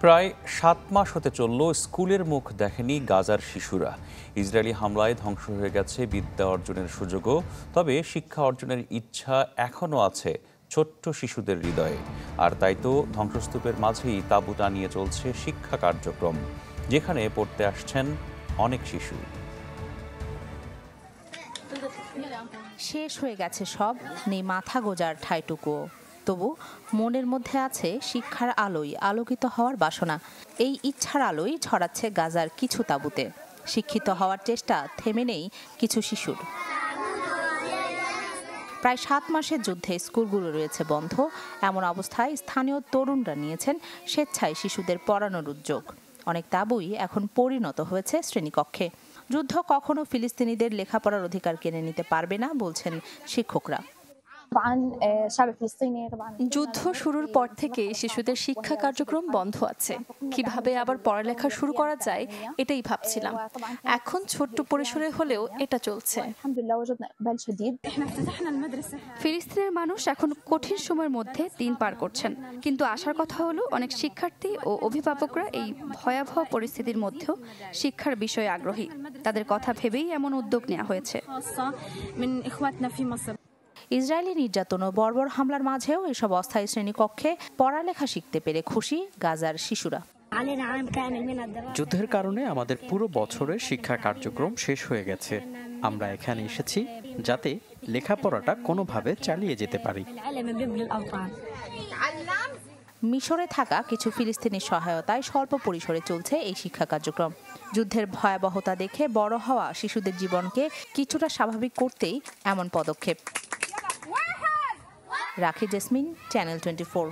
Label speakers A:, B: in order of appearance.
A: প্রায় ৭ মাস হতে চলল স্কুলের মুখ দেখেনি গাজার শিশুরা। ইসরায়েলি হামলায় ধ্বংস হয়ে গেছে বিদ্যা অর্জনের সুযোগও, তবে শিক্ষা অর্জনের ইচ্ছা এখনও আছে ছোট্ট শিশুদের হৃদয়ে। আর তাই তো ধ্বংসস্তূপের মাঝেই তাঁবু টানিয়ে চলছে শিক্ষা কার্যক্রম, যেখানে পড়তে আসছেন অনেক শিশু।
B: শেষ হয়ে গেছে সব, নেই মাথা গোজার ঠাঁইটুকুও। তবু মনের মধ্যে আছে শিক্ষার আলোয় আলোকিত হওয়ার বাসনা। এই ইচ্ছার আলোই ছড়াচ্ছে গাজার কিছু তাঁবুতে। শিক্ষিত হওয়ার চেষ্টা থেমে নেই কিছু শিশুর। প্রায় ৭ মাসের যুদ্ধে স্কুলগুলো রয়েছে বন্ধ। এমন অবস্থায় স্থানীয় তরুণরা নিয়েছেন স্বেচ্ছায় শিশুদের পড়ানোর উদ্যোগ। অনেক তাঁবুই এখন পরিণত হয়েছে শ্রেণীকক্ষে। যুদ্ধ কখনো ফিলিস্তিনিদের লেখাপড়ার অধিকার কেড়ে নিতে পারবে না বলছেন শিক্ষকরা।
C: যুদ্ধ শুরুর পর থেকে শিশুদের শিক্ষা কার্যক্রম বন্ধ আছে। কিভাবে আবার পড়ালেখা শুরু করা যায় এটাই ভাবছিলাম। এখন ছোট্ট পরিসরে হলেও এটা চলছে। ফিলিস্তিনের মানুষ এখন কঠিন সময়ের মধ্যে দিন পার করছেন, কিন্তু আশার কথা হলো অনেক শিক্ষার্থী ও অভিভাবকরা এই ভয়াবহ পরিস্থিতির মধ্যেও শিক্ষার বিষয়ে আগ্রহী। তাদের কথা ভেবেই এমন উদ্যোগ নেওয়া হয়েছে।
B: ইসরায়েলি নির্যাতন ও বর্বর হামলার মাঝেও এসব অস্থায়ী শ্রেণীকক্ষে পড়ালেখা শিখতে পেরে খুশি গাজার শিশুরা।
D: যুদ্ধের কারণে আমাদের পুরো বছরের শিক্ষা কার্যক্রম শেষ হয়ে গেছে। আমরা এখানে এসেছি যাতে লেখাপড়াটা কোনোভাবে চালিয়ে যেতে পারি।
B: মিশরে থাকা কিছু ফিলিস্তিনি সহায়তায় স্বল্প পরিসরে চলছে এই শিক্ষা কার্যক্রম। যুদ্ধের ভয়াবহতা দেখে বড় হওয়া শিশুদের জীবনকে কিছুটা স্বাভাবিক করতেই এমন পদক্ষেপ। রাখি জেসমিন, চ্যানেল 24।